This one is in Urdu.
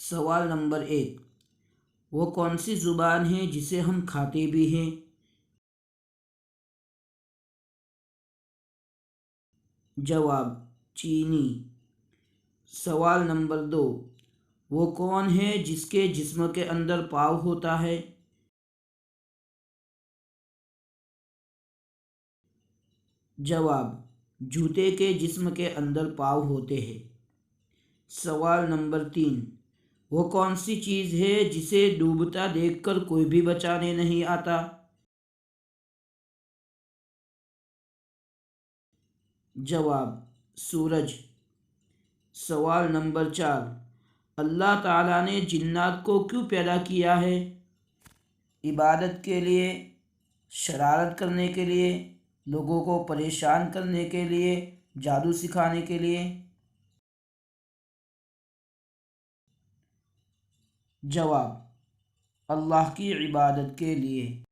سوال نمبر 1، وہ کون سی زبان ہے جسے ہم کھاتے بھی ہیں؟ جواب: چینی۔ سوال نمبر 2، وہ کون ہے جس کے جسم کے اندر پاؤں ہوتا ہے؟ جواب: جوتے کے جسم کے اندر پاؤں ہوتے ہیں۔ سوال نمبر 3، وہ کون سی چیز ہے جسے ڈوبتا دیکھ کر کوئی بھی بچانے نہیں آتا؟ جواب: سورج۔ سوال نمبر 4، اللہ تعالیٰ نے جنات کو کیوں پیدا کیا ہے؟ عبادت کے لیے، شرارت کرنے کے لیے، لوگوں کو پریشان کرنے کے لیے، جادو سکھانے کے لیے؟ جواب: اللہ کی عبادت کے لیے۔